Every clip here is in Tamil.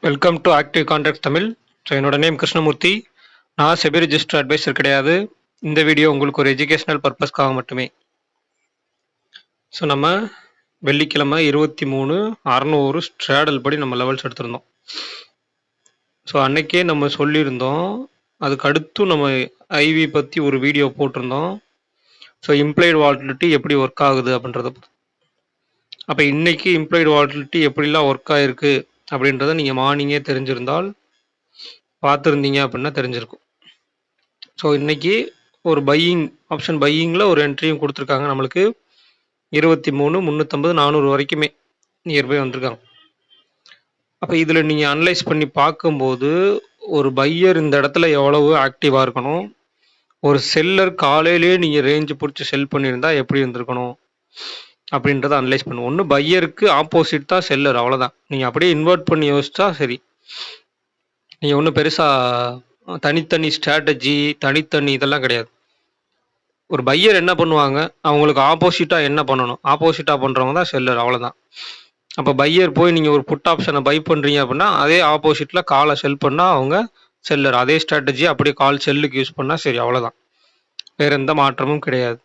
Welcome to active contract Tamil. So என்னோட நேம் கிருஷ்ணமூர்த்தி. நான் செபி ரிஜிஸ்டர் அட்வைசர் கிடையாது. இந்த வீடியோ உங்களுக்கு ஒரு எஜுகேஷனல் பர்பஸ்க்காக மட்டுமே. ஸோ நம்ம வெள்ளிக்கிழமை 23,600 ஸ்ட்ராடல் படி நம்ம லெவல்ஸ் எடுத்திருந்தோம். ஸோ அன்னைக்கே நம்ம சொல்லியிருந்தோம். அதுக்கு அடுத்து நம்ம ஐவி பற்றி ஒரு வீடியோ போட்டிருந்தோம். ஸோ இம்ப்ளைடு வாலட்டிலிட்டி எப்படி ஒர்க் ஆகுது அப்படின்றத. அப்போ இன்னைக்கு இம்ப்ளைடு வாலட்டிலிட்டி எப்படிலாம் ஒர்க் ஆகிருக்கு அப்படின்றத நீங்கள் மார்னிங்கே தெரிஞ்சிருந்தால் பார்த்துருந்தீங்க அப்படின்னா தெரிஞ்சிருக்கும். ஸோ இன்றைக்கி ஒரு பையிங் ஆப்ஷன் பையிங்கில் ஒரு என்ட்ரியும் கொடுத்துருக்காங்க. நம்மளுக்கு 23,350 400 வரைக்குமே நியர்பை வந்திருக்காங்க. அப்போ இதில் நீங்கள் அனலைஸ் பண்ணி பார்க்கும்போது ஒரு பையர் இந்த இடத்துல எவ்வளவு ஆக்டிவாக இருக்கணும், ஒரு செல்லர் காலையிலேயே நீங்கள் ரேஞ்சு பிடிச்சி செல் பண்ணியிருந்தா எப்படி இருந்திருக்கணும் அப்படின்றத அனலைஸ் பண்ணுவோம். ஒன்று பையருக்கு ஆப்போசிட் தான் செல்லர், அவ்வளோதான். நீங்கள் அப்படியே இன்வெர்ட் பண்ணி யோசிச்சா சரி. நீங்கள் ஒன்றும் பெருசாக தனித்தனி ஸ்ட்ராட்டஜி தனித்தனி இதெல்லாம் கிடையாது. ஒரு பையர் என்ன பண்ணுவாங்க, அவங்களுக்கு ஆப்போசிட்டாக என்ன பண்ணணும், ஆப்போசிட்டாக பண்ணுறவங்க தான் செல்லர், அவ்வளோதான். அப்போ பையர் போய் நீங்கள் ஒரு புட் ஆப்ஷனை பை பண்ணுறீங்க அப்படின்னா அதே ஆப்போசிட்டில் காலை செல் பண்ணால் அவங்க செல்லர். அதே ஸ்ட்ராட்டஜி அப்படியே கால் செல்லுக்கு யூஸ் பண்ணால் சரி, அவ்வளோதான். வேறு எந்த மாற்றமும் கிடையாது.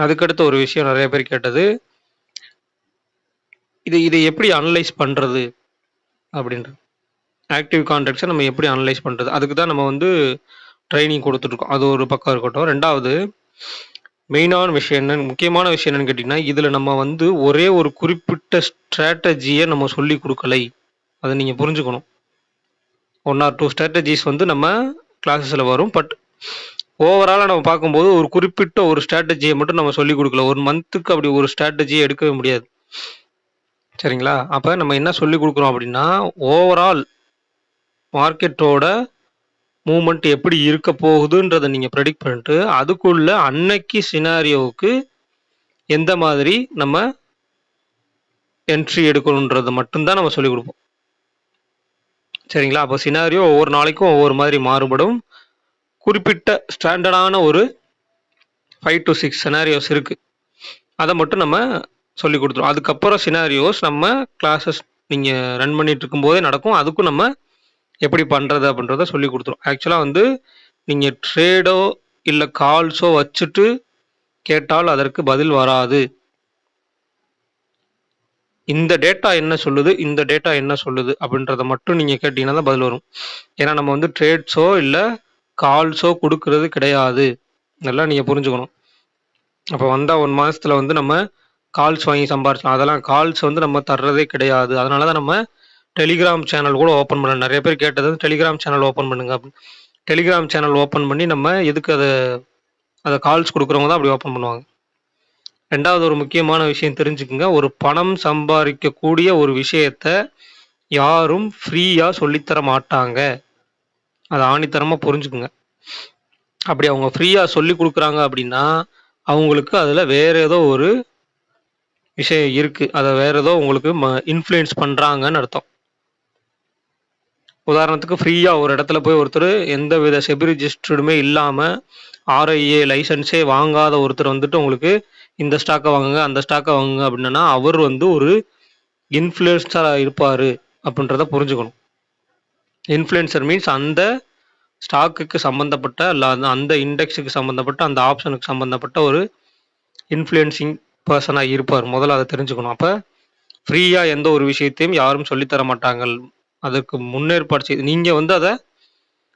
அதுக்கடுத்து ஒரு விஷயம் நிறைய பேர் கேட்டது, இதை எப்படி அனலைஸ் பண்ணுறது அப்படின்றது. ஆக்டிவ் கான்ட்ராக்ட்ஸை நம்ம எப்படி அனலைஸ் பண்ணுறது, அதுக்கு தான் நம்ம ட்ரைனிங் கொடுத்துட்ருக்கோம். அது ஒரு பக்கம் இருக்கட்டும். ரெண்டாவது மெயினான விஷயம் என்னன்னு, முக்கியமான விஷயம் என்னன்னு கேட்டிங்கன்னா, இதில் நம்ம ஒரே ஒரு குறிப்பிட்ட ஸ்ட்ராட்டஜியை நம்ம சொல்லி கொடுக்கலை. அதை நீங்கள் புரிஞ்சுக்கணும். 1 or 2 ஸ்ட்ராட்டஜிஸ் நம்ம கிளாஸஸில் வரும். பட் ஓவராலாக நம்ம பார்க்கும்போது ஒரு குறிப்பிட்ட ஒரு ஸ்ட்ராட்டஜியை மட்டும் நம்ம சொல்லிக் கொடுக்கல. ஒரு மந்த்துக்கு அப்படி ஒரு ஸ்ட்ராட்டஜியை எடுக்கவே முடியாது. சரிங்களா? அப்போ நம்ம என்ன சொல்லிக் கொடுக்குறோம் அப்படின்னா, ஓவரால் மார்க்கெட்டோட மூமெண்ட் எப்படி இருக்க போகுதுன்றதை நீங்கள் ப்ரெடிக்ட் பண்ணிட்டு அதுக்குள்ள அன்னைக்கு சினாரியோவுக்கு எந்த மாதிரி நம்ம என்ட்ரி எடுக்கணுன்றதை மட்டும்தான் நம்ம சொல்லிக் கொடுப்போம். சரிங்களா? அப்போ சினாரியோ ஒவ்வொரு நாளைக்கும் ஒவ்வொரு மாதிரி மாறுபடும். குறிப்பிட்ட ஸ்டாண்டர்டான ஒரு 5 to 6 சினாரியோஸ் இருக்குது. அதை மட்டும் நம்ம சொல்லி கொடுத்துருவோம். அதுக்கப்புறம் சினாரியோஸ் நம்ம கிளாஸஸ் நீங்கள் ரன் பண்ணிட்டு இருக்கும்போதே நடக்கும். அதுக்கும் நம்ம எப்படி பண்ணுறது அப்படின்றத சொல்லி கொடுத்துரும். ஆக்சுவலாக நீங்கள் ட்ரேடோ இல்லை கால்ஸோ வச்சுட்டு கேட்டால் அதற்கு பதில் வராது. இந்த டேட்டா என்ன சொல்லுது, இந்த டேட்டா என்ன சொல்லுது அப்படின்றத மட்டும் நீங்கள் கேட்டிங்கன்னா தான் பதில் வரும். ஏன்னா நம்ம ட்ரேட்ஸோ இல்லை கால்ஸோ கொடுக்கறது கிடையாது. நல்லா நீங்கள் புரிஞ்சுக்கணும். அப்போ வந்தால் 1 மாதத்தில் நம்ம கால்ஸ் வாங்கி சம்பாரிச்சோம். அதெல்லாம் கால்ஸ் நம்ம தர்றதே கிடையாது. அதனால தான் நம்ம டெலிகிராம் சேனல் கூட ஓப்பன் பண்ண. நிறைய பேர் கேட்டது டெலிகிராம் சேனல் ஓப்பன் பண்ணுங்க அப்படின்னு. டெலிகிராம் சேனல் ஓப்பன் பண்ணி நம்ம எதுக்கு அதை கால்ஸ் கொடுக்குறவங்க தான் அப்படி ஓப்பன் பண்ணுவாங்க. ரெண்டாவது ஒரு முக்கியமான விஷயம் தெரிஞ்சுக்குங்க, ஒரு பணம் சம்பாதிக்கக்கூடிய ஒரு விஷயத்த யாரும் ஃப்ரீயாக சொல்லித்தர மாட்டாங்க. அதை ஆணித்தரமாக புரிஞ்சுக்குங்க. அப்படி அவங்க ஃப்ரீயாக சொல்லி கொடுக்குறாங்க அப்படின்னா அவங்களுக்கு அதில் வேறு ஏதோ ஒரு விஷயம் இருக்குது. அதை வேறு ஏதோ உங்களுக்கு இன்ஃப்ளூயன்ஸ் பண்ணுறாங்கன்னு அர்த்தம். உதாரணத்துக்கு ஃப்ரீயாக ஒரு இடத்துல போய் ஒருத்தர் எந்த வித செபி ரிஜிஸ்டர்டுமே இல்லாமல் ஆர்ஐஏ லைசன்ஸே வாங்காத ஒருத்தர் உங்களுக்கு இந்த ஸ்டாக்கை வாங்குங்க அந்த ஸ்டாக்கை வாங்குங்க அப்படின்னா அவர் ஒரு இன்ஃப்ளூயன்ஸராக இருப்பார் அப்படின்றத புரிஞ்சுக்கணும். இன்ஃப்ளூயன்சர் மீன்ஸ் அந்த ஸ்டாக்குக்கு சம்மந்தப்பட்ட இல்லை அந்த இண்டெக்ஸுக்கு சம்மந்தப்பட்ட அந்த ஆப்ஷனுக்கு சம்மந்தப்பட்ட ஒரு இன்ஃப்ளூயன்சிங் பர்சனாக இருப்பார். முதல்ல அதை தெரிஞ்சுக்கணும். அப்போ ஃப்ரீயாக எந்த ஒரு விஷயத்தையும் யாரும் சொல்லித்தர மாட்டாங்க. அதுக்கு முன்னேற்பாடு செய்து நீங்கள் அதை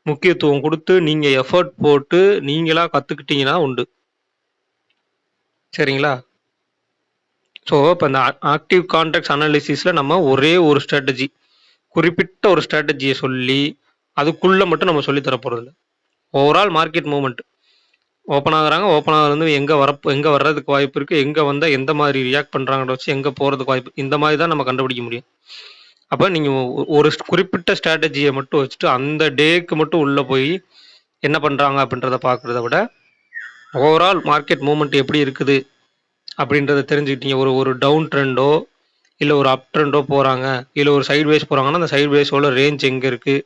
முக்கியத்துவம் கொடுத்து நீங்கள் எஃபர்ட் போட்டு நீங்களாக கற்றுக்கிட்டீங்கன்னா உண்டு. சரிங்களா? ஸோ இப்போ இந்த ஆக்டிவ் கான்ட்ராக்ட்ஸ் அனாலிசிஸில் நம்ம ஒரே ஒரு ஸ்ட்ராட்டஜி, குறிப்பிட்ட ஒரு ஸ்ட்ராட்டஜியை சொல்லி அதுக்குள்ளே மட்டும் நம்ம சொல்லித்தர போகிறதில்ல. ஓவரால் மார்க்கெட் மூவ்மெண்ட் ஓப்பன் ஆகுறாங்க, ஓப்பன் ஆகுறது எங்கே வர்றதுக்கு வாய்ப்பு இருக்குது, எங்கே வந்தால் எந்த மாதிரி ரியாக்ட் பண்ணுறாங்கன்னு வச்சு எங்கே போகிறதுக்கு வாய்ப்பு, இந்த மாதிரி தான் நம்ம கண்டுபிடிக்க முடியும். அப்போ நீங்கள் ஒரு குறிப்பிட்ட ஸ்ட்ராட்டஜியை மட்டும் வச்சுட்டு அந்த டேக்கு மட்டும் உள்ளே போய் என்ன பண்ணுறாங்க அப்படின்றத பார்க்குறத விட ஓவரால் மார்க்கெட் மூவ்மெண்ட் எப்படி இருக்குது அப்படின்றத தெரிஞ்சுக்கிட்டீங்க. ஒரு டவுன் ட்ரெண்டோ இல்லை ஒரு அப் ட்ரெண்டோ போகிறாங்க, இல்லை ஒரு சைட் வேஸ் போகிறாங்கன்னா அந்த சைட் வேஸோட ரேஞ்ச் எங்கே இருக்குது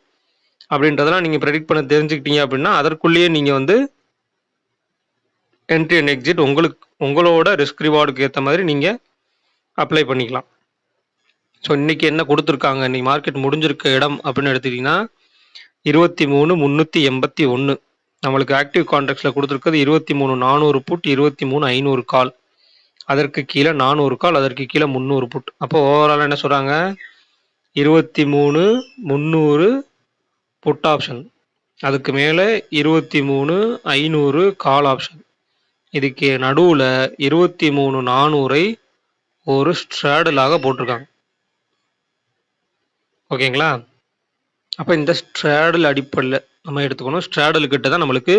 அப்படின்றதெல்லாம் நீங்கள் ப்ரெடிக்ட் பண்ண தெரிஞ்சுக்கிட்டீங்க அப்படின்னா அதற்குள்ளேயே நீங்கள் என்ட்ரி அண்ட் எக்ஸிட் உங்களோட ரிஸ்க் ரிவார்டுக்கு ஏற்ற மாதிரி நீங்கள் அப்ளை பண்ணிக்கலாம். ஸோ இன்னைக்கு என்ன கொடுத்துருக்காங்க, இன்னைக்கு மார்க்கெட் முடிஞ்சிருக்க இடம் அப்படின்னு எடுத்துக்கிட்டிங்கன்னா 23,381. நம்மளுக்கு ஆக்டிவ் கான்ட்ராக்ட்ஸில் கொடுத்துருக்கிறது 23,400 புட், 23,500 கால். அதற்கு கீழே 400 கால், அதற்கு கீழே 300 புட். அப்போ ஓவரால் என்ன சொல்கிறாங்க, 23,300 புட் ஆப்ஷன், அதுக்கு மேலே 23,500 கால் ஆப்ஷன். இதுக்கு நடுவில் 23,400 ஒரு ஸ்ட்ராடலாக போட்டிருக்காங்க. ஓகேங்களா? அப்போ இந்த ஸ்ட்ராடல் அடிப்படையில் நம்ம எடுத்துக்கணும். ஸ்ட்ராடல் கிட்ட தான் நம்மளுக்கு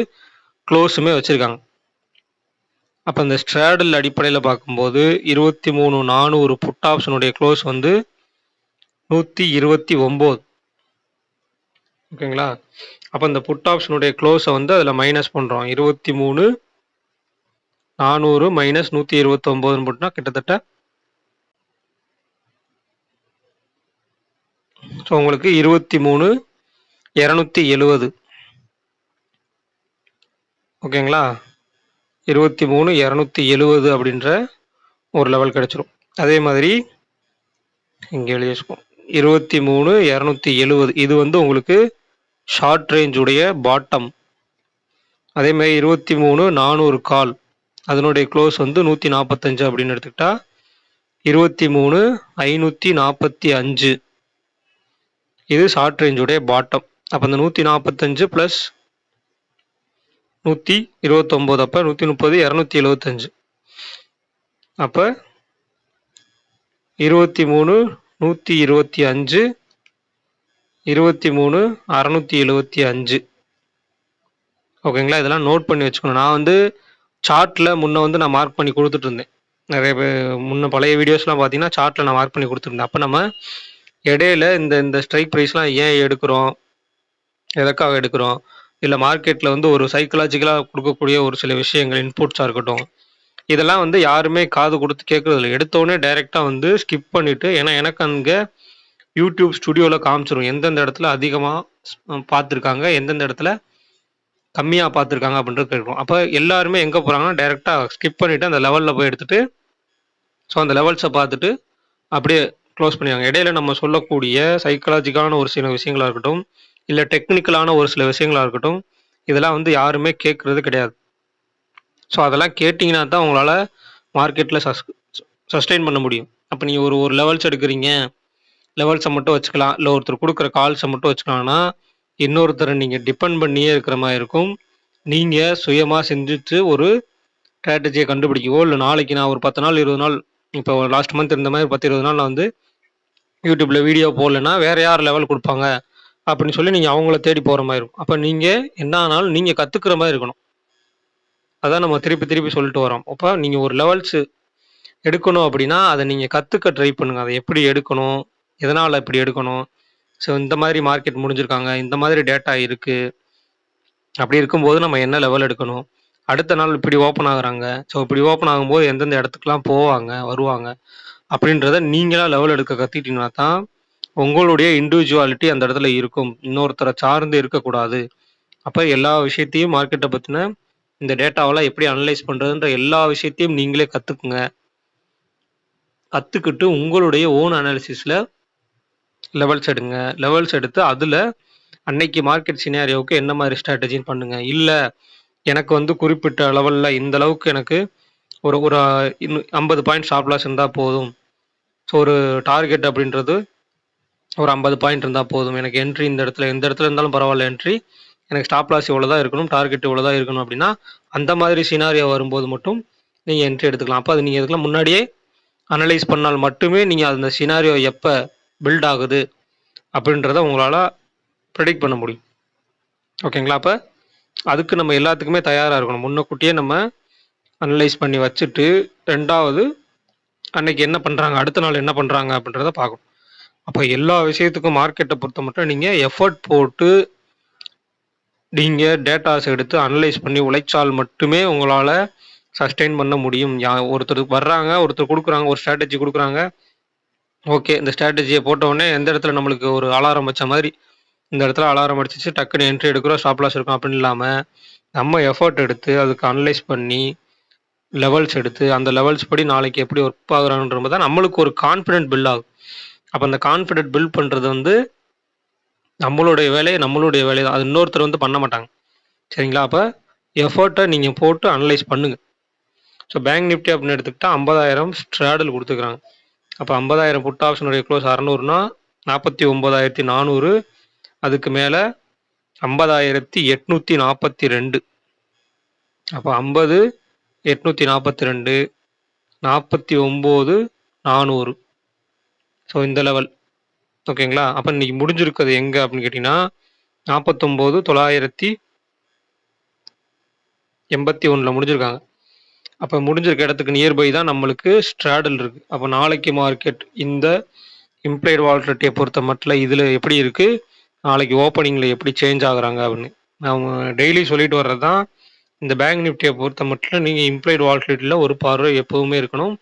க்ளோஸுமே வச்சுருக்காங்க. அப்போ இந்த ஸ்ட்ராடல் அடிப்படையில் பார்க்கும்போது 23,400 புட் ஆப்ஷனுடைய க்ளோஸ் வந்து 129. ஓகேங்களா? அப்போ இந்த புட் ஆப்ஷனுடைய க்ளோஸை வந்து அதில் மைனஸ் பண்ணுறோம். 23,400 மைனஸ் 129 போட்டுனா கிட்டத்தட்ட ஸோ உங்களுக்கு 23,270. ஓகேங்களா? 23,270 அப்படின்ற ஒரு லெவல் கிடைச்சிரும். அதே மாதிரி இங்கே எழுதி வச்சுக்கோம், 23,270 இது வந்து உங்களுக்கு ஷார்ட் ரேஞ்ச் உடைய பாட்டம். அதே மாதிரி 23,400 கால், அதனுடைய க்ளோஸ் வந்து 145 அப்படின்னு எடுத்துக்கிட்டா 23,545 இது ஷார்ட் ரேஞ்சுடைய பாட்டம். அப்போ இந்த 145 ப்ளஸ் 129 அப்போ 130, 275. அப்போ 23,125 23,675. ஓகேங்களா? இதெல்லாம் நோட் பண்ணி வச்சுக்கணும். நான் வந்து சார்ட்டில் முன்ன வந்து நான் மார்க் பண்ணி கொடுத்துட்டு இருந்தேன். நிறைய பேர் முன்ன பழைய வீடியோஸ்லாம் பார்த்தீங்கன்னா சார்ட்டில் நான் மார்க் பண்ணி கொடுத்துருந்தேன். அப்போ நம்ம இடையில இந்த ஸ்ட்ரைக் ப்ரைஸ்லாம் ஏன் எடுக்கிறோம், எதற்காக எடுக்கிறோம், இல்லை மார்க்கெட்டில் வந்து ஒரு சைக்கலாஜிக்கலாக கொடுக்கக்கூடிய ஒரு சில விஷயங்கள் இன்புட்ஸாக இருக்கட்டும், இதெல்லாம் வந்து யாருமே காது கொடுத்து கேட்குறதில்ல. எடுத்தோடனே டைரெக்டாக வந்து ஸ்கிப் பண்ணிவிட்டு, ஏன்னா எனக்கு அங்கே யூடியூப் ஸ்டுடியோவில் காமிச்சிரும் எந்தெந்த இடத்துல அதிகமாக பார்த்துருக்காங்க, எந்தெந்த இடத்துல கம்மியாக பார்த்துருக்காங்க அப்படின்றது கேட்கும். அப்போ எல்லாருமே எங்கே போகிறாங்கன்னா டைரெக்டாக ஸ்கிப் பண்ணிவிட்டு அந்த லெவலில் போய் எடுத்துகிட்டு ஸோ அந்த லெவல்ஸை பார்த்துட்டு அப்படியே க்ளோஸ் பண்ணிடுவாங்க. இடையில நம்ம சொல்லக்கூடிய சைக்கலாஜிக்கலான ஒரு சில விஷயங்களாக இருக்கட்டும், இல்லை டெக்னிக்கலான ஒரு சில விஷயங்களாக இருக்கட்டும், இதெல்லாம் வந்து யாருமே கேட்குறது கிடையாது. ஸோ அதெல்லாம் கேட்டிங்கன்னா தான் உங்களால் மார்க்கெட்டில் சஸ்டெயின் பண்ண முடியும். அப்போ நீங்கள் ஒரு லெவல்ஸ் எடுக்கிறீங்க, லெவல்ஸை மட்டும் வச்சுக்கலாம், இல்லை ஒருத்தர் கொடுக்குற கால்ஸை மட்டும் வச்சுக்கலாம்னா இன்னொருத்தரை நீங்கள் டிபெண்ட் பண்ணியே இருக்கிற மாதிரி இருக்கும். நீங்கள் சுயமாக சிந்தித்து ஒரு ஸ்ட்ராட்டஜியை கண்டுபிடிக்கவோ, இல்லை நாளைக்கு நான் ஒரு 10 நாள் 20 நாள், இப்போ லாஸ்ட் மந்த் இந்த மாதிரி 10-20 நாள் நான் வந்து யூடியூப்பில் வீடியோ போடலைன்னா வேறு யார் லெவல் கொடுப்பாங்க அப்படின்னு சொல்லி நீங்கள் அவங்கள தேடி போகிற மாதிரி இருக்கும். அப்போ நீங்கள் என்ன ஆனாலும் நீங்கள் கற்றுக்கிற மாதிரி இருக்கணும். அதான் நம்ம திருப்பி திருப்பி சொல்லிட்டு வரோம். அப்போ நீங்கள் ஒரு லெவல்ஸ் எடுக்கணும் அப்படின்னா அதை நீங்கள் கற்றுக்க ட்ரை பண்ணுங்கள். அதை எப்படி எடுக்கணும், எதனால் இப்படி எடுக்கணும், ஸோ இந்த மாதிரி மார்க்கெட் முடிஞ்சிருக்காங்க, இந்த மாதிரி டேட்டா இருக்குது, அப்படி இருக்கும்போது நம்ம என்ன லெவல் எடுக்கணும், அடுத்த நாள் இப்படி ஓப்பன் ஆகுறாங்க, ஸோ இப்படி ஓப்பன் ஆகும்போது எந்தெந்த இடத்துக்குலாம் போவாங்க வருவாங்க அப்படின்றத நீங்களாக லெவல் எடுக்க கற்றுக்கிட்டீங்கன்னா தான் உங்களுடைய இண்டிவிஜுவாலிட்டி அந்த இடத்துல இருக்கும். இன்னொருத்தரை சார்ந்து இருக்கக்கூடாது. அப்போ எல்லா விஷயத்தையும் மார்க்கெட்டை பற்றின இந்த டேட்டாவெல்லாம் எப்படி அனலைஸ் பண்ணுறதுன்ற எல்லா விஷயத்தையும் நீங்களே கற்றுக்குங்க. கற்றுக்கிட்டு உங்களுடைய ஓன் அனாலிசிஸில் லெவல்ஸ் எடுங்க. லெவல்ஸ் எடுத்து அதில் அன்னைக்கு மார்க்கெட் சினாரியோவுக்கு என்ன மாதிரி ஸ்ட்ராட்டஜின்னு பண்ணுங்கள். இல்லை எனக்கு வந்து குறிப்பிட்ட லெவலில் இந்த அளவுக்கு எனக்கு ஒரு ஒரு 50 பாயிண்ட் ஸ்டாப் லாஸ் இருந்தால் போதும், ஸோ ஒரு டார்கெட் அப்படின்றது ஒரு 50 பாயிண்ட் இருந்தால் போதும், எனக்கு என்ட்ரி இந்த இடத்துல எந்த இடத்துல இருந்தாலும் பரவாயில்ல, என்ட்ரி எனக்கு ஸ்டாப் லாஸ் இவ்வளோ தான் இருக்கணும், டார்கெட் இவ்வளோ தான் இருக்கணும் அப்படின்னா அந்த மாதிரி சினாரியோ வரும்போது மட்டும் நீங்கள் என்ட்ரி எடுத்துக்கலாம். அப்போ அது நீங்கள் இதுக்கெல்லாம் முன்னாடியே அனலைஸ் பண்ணால் மட்டுமே நீங்கள் அந்த சினாரியோ எப்போ பில்ட் ஆகுது அப்படின்றத உங்களால் ப்ரெடிக்ட் பண்ண முடியும். ஓகேங்களா? அப்போ அதுக்கு நம்ம எல்லாத்துக்குமே தயாராக இருக்கணும். முன்னக்கூட்டியே நம்ம அனலைஸ் பண்ணி வச்சுட்டு, ரெண்டாவது அன்னைக்கு என்ன பண்ணுறாங்க, அடுத்த நாள் என்ன பண்ணுறாங்க அப்படின்றத பார்க்கணும். அப்போ எல்லா விஷயத்துக்கும் மார்க்கெட்டை பொறுத்த மட்டும் நீங்கள் எஃபர்ட் போட்டு நீங்கள் டேட்டாஸ் எடுத்து அனலைஸ் பண்ணி உழைச்சால் மட்டுமே உங்களால் சஸ்டெயின் பண்ண முடியும். ஒருத்தர் வர்றாங்க, ஒருத்தர் கொடுக்குறாங்க, ஒரு ஸ்ட்ராட்டஜி கொடுக்குறாங்க, ஓகே இந்த ஸ்ட்ராட்டஜியை போட்டவுடனே எந்த இடத்துல நம்மளுக்கு ஒரு அலாரம் வச்ச மாதிரி இந்த இடத்துல அலாரம் அடிச்சிச்சு டக்குன்னு என்ட்ரி எடுக்கிறோம், ஸ்டாப் லாஸ் இருக்கும் அப்படின்னு இல்லாமல் நம்ம எஃபர்ட் எடுத்து அதுக்கு அனலைஸ் பண்ணி லெவல்ஸ் எடுத்து அந்த லெவல்ஸ் படி நாளைக்கு எப்படி ஒர்க் ஆகுறாங்கன்ற தான் நம்மளுக்கு ஒரு கான்ஃபிடென்ட் பில்ட் ஆகும். அப்போ அந்த கான்ஃபிடென்ட் பில்ட் பண்ணுறது வந்து நம்மளுடைய வேலை தான். அது இன்னொருத்தர் வந்து பண்ண மாட்டாங்க. சரிங்களா? அப்போ எஃபர்ட்டை நீங்கள் போட்டு அனலைஸ் பண்ணுங்கள். ஸோ பேங்க் நிஃப்டி அப்படின்னு எடுத்துக்கிட்டால் 50,000 ஸ்ட்ராடல் கொடுத்துக்கிறாங்க. அப்போ 50,000 புட் ஆப்ஷனுடைய க்ளோஸ் 600னா 49,400, அதுக்கு மேலே 50,842. அப்போ 50, 842, 49,400. ஸோ இந்த லெவல் ஓகேங்களா? அப்போ இன்னைக்கு முடிஞ்சிருக்கிறது எங்கே அப்படின்னு கேட்டிங்கன்னா 49,981 முடிஞ்சிருக்காங்க. அப்போ முடிஞ்சிருக்க இடத்துக்கு நியர்பை தான் நம்மளுக்கு ஸ்ட்ராடல் இருக்குது. அப்போ நாளைக்கு மார்க்கெட் இந்த இம்ப்ளைடு வாலட்டிலிட்டியை பொறுத்த மட்டும் இதில் எப்படி இருக்குது, நாளைக்கு ஓப்பனிங்கில் எப்படி சேஞ்ச் ஆகுறாங்க அப்படின்னு அவங்க டெய்லி சொல்லிட்டு வர்றது தான். இந்த பேங்க் நிஃப்டியை பொறுத்த மட்டும் நீங்கள் இம்ப்ளைடு வாலட்டிலிட்டியில் ஒரு பார்வை எப்போவுமே இருக்கணும்.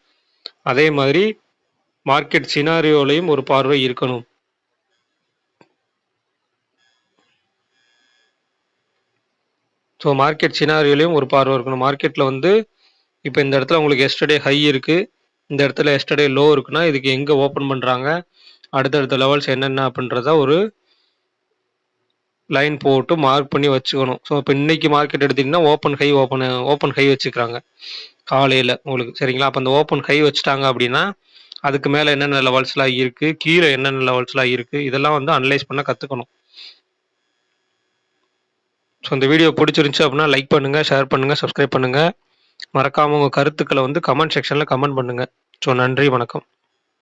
அதே மாதிரி மார்க்கெட் சினாரியோலையும் ஒரு பார்வை இருக்கணும். ஸோ மார்க்கெட் சினாரியோலையும் ஒரு பார்வை இருக்கணும். மார்க்கெட்டில் வந்து இப்போ இந்த இடத்துல உங்களுக்கு எஸ்டர்டே ஹை இருக்குது, இந்த இடத்துல எஸ்டர்டே லோ இருக்குன்னா இதுக்கு எங்கே ஓப்பன் பண்ணுறாங்க, அடுத்தடுத்த லெவல்ஸ் என்னென்ன அப்படின்றத ஒரு லைன் போட்டு மார்க் பண்ணி வச்சுக்கணும். ஸோ இப்போ இன்னைக்கு மார்க்கெட் எடுத்திங்கன்னா ஓப்பன் ஹை வச்சுக்கிறாங்க காலையில் உங்களுக்கு. சரிங்களா? அப்போ அந்த ஓப்பன் ஹை வச்சுட்டாங்க அப்படின்னா அதுக்கு மேலே என்னென்ன லெவல்ஸ்லாம் இருக்குது, கீழே என்னென்ன லெவல்ஸ்லாம் இருக்குது, இதெல்லாம் வந்து அனலைஸ் பண்ண கற்றுக்கணும். ஸோ இந்த வீடியோ பிடிச்சிருந்துச்சு அப்படின்னா லைக் பண்ணுங்கள், ஷேர் பண்ணுங்கள், சப்ஸ்கிரைப் பண்ணுங்கள். மறக்காமல் உங்கள் கருத்துக்களை வந்து கமெண்ட் செக்ஷனில் கமெண்ட் பண்ணுங்கள். ஸோ நன்றி, வணக்கம்.